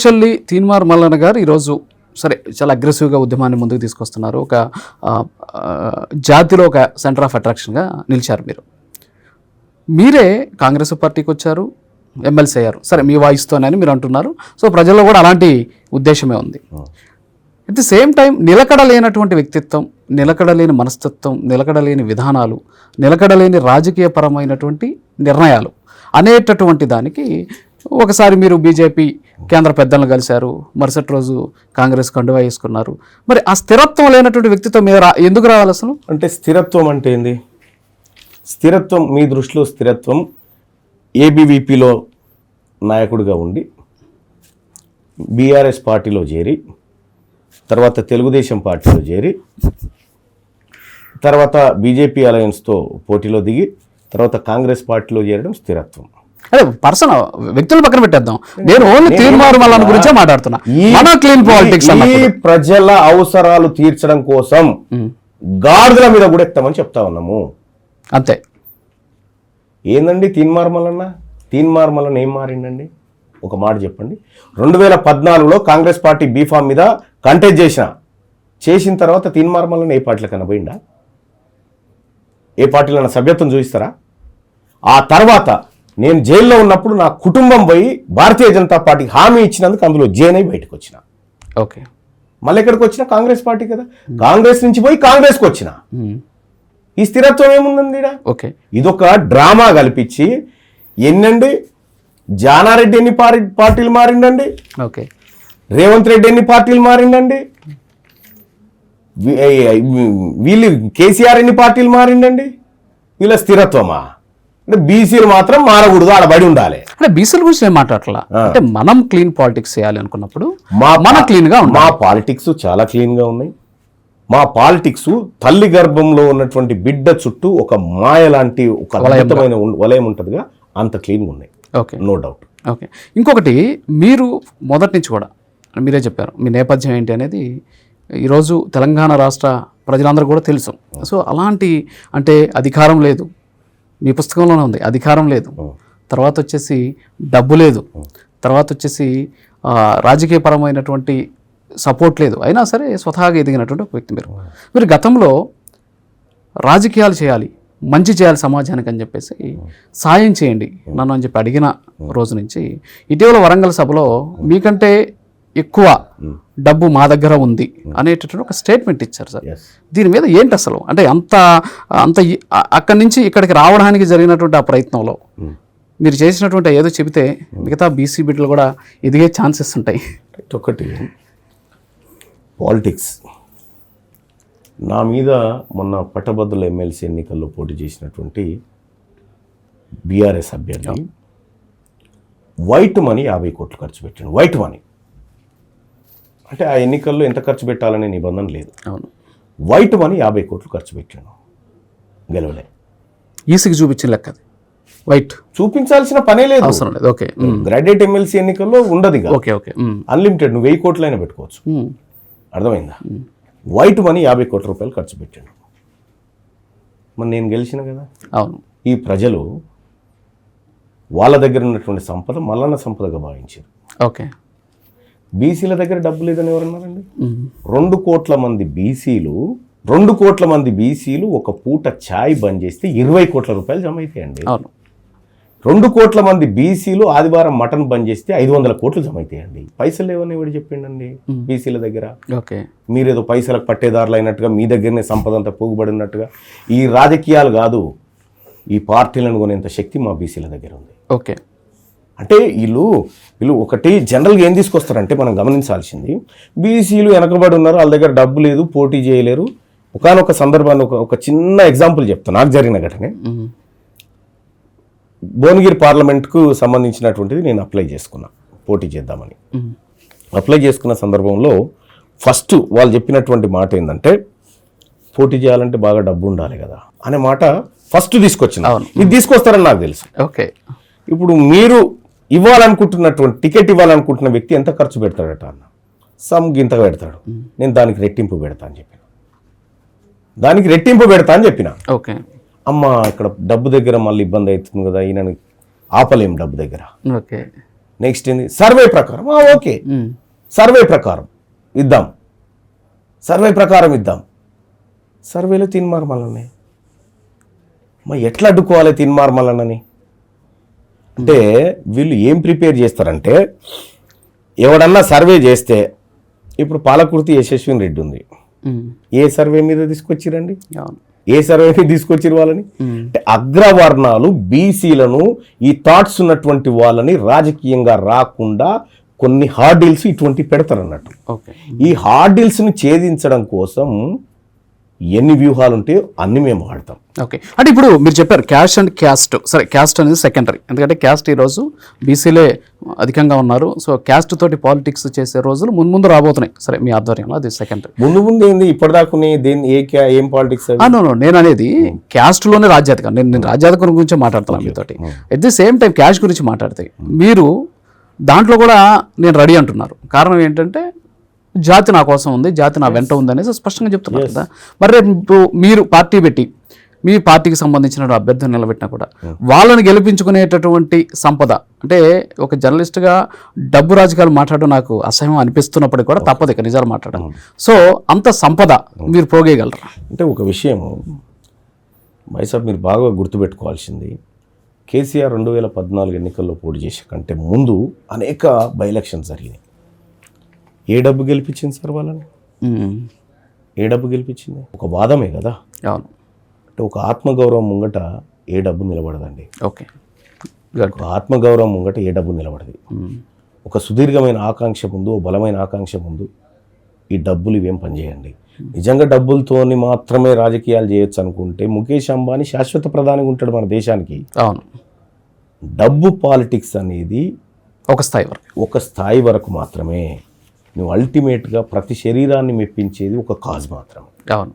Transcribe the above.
Especially Teenmar Mallanna garu ఈరోజు సరే చాలా అగ్రెసివ్గా ఉద్యమాన్ని ముందుకు తీసుకొస్తున్నారు. ఒక జాతిలో ఒక సెంటర్ ఆఫ్ అట్రాక్షన్గా నిలిచారు. మీరే కాంగ్రెస్ పార్టీకి వచ్చారు, ఎమ్మెల్సీ అయ్యారు. సరే మీ వాయిస్తోనని మీరు అంటున్నారు. సో ప్రజల్లో కూడా అలాంటి ఉద్దేశమే ఉంది. అట్ ది సేమ్ టైం నిలకడలేనటువంటి వ్యక్తిత్వం, నిలకడలేని మనస్తత్వం, నిలకడలేని విధానాలు, నిలకడలేని రాజకీయపరమైనటువంటి నిర్ణయాలు అనేటటువంటి దానికి ఒకసారి మీరు బీజేపీ కేంద్ర పెద్దలను కలిశారు, మరుసటి రోజు కాంగ్రెస్ కండువా వేసుకున్నారు. మరి ఆ స్థిరత్వం లేనటువంటి వ్యక్తిత్వం మీద ఎందుకు రావాలి అసలు? అంటే స్థిరత్వం అంటే ఏంది? స్థిరత్వం మీ దృష్టిలో స్థిరత్వం ఏబీవీపీలో నాయకుడిగా ఉండి బీఆర్ఎస్ పార్టీలో చేరి తర్వాత తెలుగుదేశం పార్టీలో చేరి తర్వాత బీజేపీ అలయన్స్తో పోటీలో దిగి తర్వాత కాంగ్రెస్ పార్టీలో చేరడం స్థిరత్వం. అదే పర్సన్ వ్యక్తులు పక్కన పెట్టేద్దాం. నేను ఓన్లీ తీన్మార్ మల్లన్న గురించే మాట్లాడుతున్నా. క్లీన్ పాలిటిక్స్ ఈ ప్రజల అవసరాలు తీర్చడం కోసం గాడిదల మీద కూడా ఎత్తామని చెప్తా ఉన్నాము. అంతే. ఏందండి తీన్మార్ మల్లన్న? తీన్మార్ మల్లన్న ఏం మారిండండి? ఒక మాట చెప్పండి. 2014లో కాంగ్రెస్ పార్టీ బీఫామ్ మీద కంటెస్ట్ చేసిన తర్వాత తీన్మార్ మల్లన్న ఏ పార్టీలో కనబోయిందా? ఏ పార్టీలో సభ్యత్వం చూపిస్తారా? ఆ తర్వాత నేను జైల్లో ఉన్నప్పుడు నా కుటుంబం పోయి భారతీయ జనతా పార్టీకి హామీ ఇచ్చినందుకు అందులో జైన్ అయి బయటకు వచ్చిన. ఓకే. మళ్ళీ ఎక్కడికి వచ్చిన? కాంగ్రెస్ పార్టీ కదా. కాంగ్రెస్ నుంచి పోయి కాంగ్రెస్కి వచ్చిన. ఈ స్థిరత్వం ఏముందండి? ఓకే. ఇదొక డ్రామా కల్పించి ఎన్నండి జానారెడ్డి ఎన్ని పార్టీలు మారిండండి, ఓకే, రేవంత్ రెడ్డి ఎన్ని పార్టీలు మారిండండి, వీళ్ళు కేసీఆర్ ఎన్ని పార్టీలు మారిండండి. వీళ్ళ స్థిరత్వమా? అంటే బీసీలు మాత్రం మారకూడదు, ఆడ బడి ఉండాలి. అంటే బీసీల గురించి నేను మాట్లాడలా. అంటే మనం క్లీన్ పాలిటిక్స్ చేయాలి అనుకున్నప్పుడు మన క్లీన్ గా మా పాలిటిక్స్ చాలా క్లీన్ గా ఉన్నాయి. మా పాలిటిక్స్ తల్లి గర్భంలో ఉన్నటువంటి బిడ్డ చుట్టూ ఒక మాయ లాంటి ఒక అద్భుతమైన వలయం ఉంటుందిగా, అంత క్లీన్గా ఉన్నాయి. Okay, no doubt. ఓకే. ఇంకొకటి, మీరు మొదటి నుంచి కూడా మీరే చెప్పారు మీ నేపథ్యం ఏంటి అనేది ఈరోజు తెలంగాణ రాష్ట్ర ప్రజలందరూ కూడా తెలుసు. సో అలాంటి అంటే అధికారం లేదు, మీ పుస్తకంలోనే ఉంది, అధికారం లేదు, తర్వాత వచ్చేసి డబ్బు లేదు, తర్వాత వచ్చేసి రాజకీయపరమైనటువంటి సపోర్ట్ లేదు, అయినా సరే స్వతహాగా ఎదిగినటువంటి ఒక వ్యక్తి. మీరు గతంలో రాజకీయాలు చేయాలి, మంచి చేయాలి సమాజానికి అని చెప్పేసి సాయం చేయండి నన్ను అని చెప్పి అడిగిన రోజు నుంచి ఇటీవల వరంగల్ సభలో మీకంటే ఎక్కువ డబ్బు మా దగ్గర ఉంది అనేటటువంటి ఒక స్టేట్మెంట్ ఇచ్చారు సార్. దీని మీద ఏంటి అసలు? అంటే అంత అక్కడి నుంచి ఇక్కడికి రావడానికి జరిగినటువంటి ఆ ప్రయత్నంలో మీరు చేసినటువంటి ఏదో చెబితే మిగతా బీసీ బిడ్డలు కూడా ఎదిగే ఛాన్సెస్ ఉంటాయి. ఒకటి పాలిటిక్స్. నా మీద మొన్న పట్టభద్రుల ఎమ్మెల్సీ ఎన్నికల్లో పోటీ చేసినటువంటి బీఆర్ఎస్ అభ్యర్థి వైట్ మనీ 50 కోట్లు ఖర్చు పెట్టాడు. వైట్ మనీ అంటే ఆ ఎన్నికల్లో ఎంత ఖర్చు పెట్టాలనే నిబంధన లేదు. అవును, వైట్ మనీ 50 కోట్లు ఖర్చు పెట్టాను, గెలవలే. ఈసీకి చూపించిన లెక్క అది. వైట్ చూపించాల్సిన పనే లేదు, అవసరం లేదు. ఓకే. గ్రాడ్యుయేట్ ఎమ్మెల్సీ ఎన్నికల్లో ఉండదు. ఓకే, ఓకే, అన్లిమిటెడ్, నువ్వు 1000 కోట్లైనా పెట్టుకోవచ్చు. అర్థమైందా? వైట్ మనీ 50 కోట్ల రూపాయలు ఖర్చు పెట్టాను. మరి నేను గెలిచిన కదా. అవును. ఈ ప్రజలు వాళ్ళ దగ్గర ఉన్నటువంటి సంపద మల్లన్న సంపదగా భావించారు. ఓకే. బీసీల దగ్గర డబ్బు లేదని ఎవరన్నారండి? 2 కోట్ల మంది బీసీలు ఒక పూట ఛాయ్ బంద్ చేస్తే 20 కోట్ల రూపాయలు జమ అవుతాయండి. అవును. 2 కోట్ల మంది బీసీలు ఆదివారం మటన్ బంద్ చేస్తే 500 కోట్లు జమ అవుతాయండి. పైసలు లేవని ఎవడు చెప్పిండండి బీసీల దగ్గర? ఓకే. మీరేదో పైసలకు పట్టేదారులు అయినట్టుగా, మీ దగ్గరనే సంపద అంతా పోగుబడినట్టుగా. ఈ రాజకీయాలు కాదు, ఈ పార్టీలను కొనేంత శక్తి మా బీసీల దగ్గర ఉంది. ఓకే. అంటే వీళ్ళు ఒకటి జనరల్గా ఏం తీసుకొస్తారంటే మనం గమనించాల్సింది, బీసీలు వెనకబడి ఉన్నారు, వాళ్ళ దగ్గర డబ్బు లేదు, పోటీ చేయలేరు. ఒకనొక సందర్భాన్ని ఒక చిన్న ఎగ్జాంపుల్ చెప్తాను, నాకు జరిగిన ఘటనే. భువనగిరి పార్లమెంట్కు సంబంధించినటువంటిది నేను అప్లై చేసుకున్నా, పోటీ చేద్దామని. అప్లై చేసుకున్న సందర్భంలో ఫస్ట్ వాళ్ళు చెప్పినటువంటి మాట ఏంటంటే, పోటీ చేయాలంటే బాగా డబ్బు ఉండాలి కదా అనే మాట ఫస్ట్ తీసుకొచ్చిన. ఇది తీసుకొస్తారని నాకు తెలుసు. ఓకే. ఇప్పుడు మీరు ఇవ్వాలనుకుంటున్నటువంటి టికెట్ ఇవ్వాలనుకుంటున్న వ్యక్తి ఎంత ఖర్చు పెడతాడట అన్న, సమ్ గింతగా పెడతాడు. నేను దానికి రెట్టింపు పెడతా అని చెప్పిన. ఓకే. అమ్మ ఇక్కడ డబ్బు దగ్గర మళ్ళీ ఇబ్బంది అవుతుంది కదా, ఈయనని ఆపలేం డబ్బు దగ్గర. ఓకే. నెక్స్ట్ ఏంది సర్వే ప్రకారం ఓకే ఉమ్. సర్వే ప్రకారం ఇద్దాం, సర్వే ప్రకారం ఇద్దాం. సర్వేలో తిన్మార్మలనే మరి ఎట్లా అడ్డుకోవాలి తిన్మార్మలనని? అంటే వీళ్ళు ఏం ప్రిపేర్ చేస్తారంటే, ఎవడన్నా సర్వే చేస్తే ఇప్పుడు పాలకుర్తి యశస్విని రెడ్డి ఉంది, ఉమ్. ఏ సర్వే మీద తీసుకొచ్చిరండి? అవును. ఏ సర్వే మీద తీసుకొచ్చిరు వాళ్ళని? అంటే అగ్రవర్ణాలు బీసీలను, ఈ థాట్స్ ఉన్నటువంటి వాళ్ళని రాజకీయంగా రాకుండా కొన్ని హార్డిల్స్ ఇటువంటి పెడతారు అన్నట్టు. ఓకే. ఈ హార్డిల్స్ని ఛేదించడం కోసం ఎన్ని వ్యూహాలు ఉంటాయో అన్ని మేము వాడతాం. ఓకే. అంటే ఇప్పుడు మీరు చెప్పారు క్యాష్ అండ్ క్యాస్ట్. సరే, క్యాస్ట్ అనేది సెకండరీ, ఎందుకంటే క్యాస్ట్ ఈరోజు బీసీలే అధికంగా ఉన్నారు. సో క్యాస్ట్ తోటి పాలిటిక్స్ చేసే రోజులు ముందు రాబోతున్నాయి. సరే, మీ ఆధ్వర్యంలో అది సెకండరీ. ముందు ఏంది ఇప్పటిదాకా దేని ఏం పాలిటిక్స్? నేను అనేది క్యాస్ట్లోనే రాజ్యాధికారం. నేను రాజ్యాధికారం గురించి మాట్లాడుతున్నాను మీతోటి. At the same time cash గురించి మాట్లాడితే మీరు దాంట్లో కూడా నేను రెడీ అంటున్నారు. కారణం ఏంటంటే జాతి నా కోసం ఉంది, జాతి నా వెంట ఉంది అనేసి స్పష్టంగా చెప్తున్నారు కదా. మరి రేపు మీరు పార్టీ పెట్టి మీ పార్టీకి సంబంధించిన అభ్యర్థులు నిలబెట్టినా కూడా వాళ్ళని గెలిపించుకునేటటువంటి సంపద, అంటే ఒక జర్నలిస్ట్గా డబ్బు రాజకీయాలు మాట్లాడడం నాకు అసహ్యం అనిపిస్తున్నప్పటికీ కూడా తప్పదు ఇక నిజాలు మాట్లాడాలి. సో అంత సంపద మీరు పోగేయగలరా? అంటే ఒక విషయం మైసాబ్ మీరు బాగా గుర్తుపెట్టుకోవాల్సింది, కేసీఆర్ 2014 ఎన్నికల్లో పోటీ చేసే కంటే ముందు అనేక బై ఎలక్షన్స్ జరిగినాయి. ఏ డబ్బు గెలిపించింది సార్ వాళ్ళని? ఏ డబ్బు గెలిపించింది? ఒక వాదమే కదా. అవును. అంటే ఒక ఆత్మగౌరవం ముంగట ఏ డబ్బు నిలబడదండి. ఓకే. ఒక ఆత్మగౌరవం ముంగట ఏ డబ్బు నిలబడదు. ఒక సుదీర్ఘమైన ఆకాంక్ష ముందు, ఓ బలమైన ఆకాంక్ష ముందు ఈ డబ్బులు ఇవేం పనిచేయండి. నిజంగా డబ్బులతోని మాత్రమే రాజకీయాలు చేయొచ్చు అనుకుంటే ముఖేష్ అంబానీ శాశ్వత ప్రధానిగా ఉంటాడు మన దేశానికి. అవును. డబ్బు పాలిటిక్స్ అనేది ఒక స్థాయి వరకు మాత్రమే. నువ్వు అల్టిమేట్గా ప్రతి శరీరాన్ని మెప్పించేది ఒక కాజ్ మాత్రమే. అవును.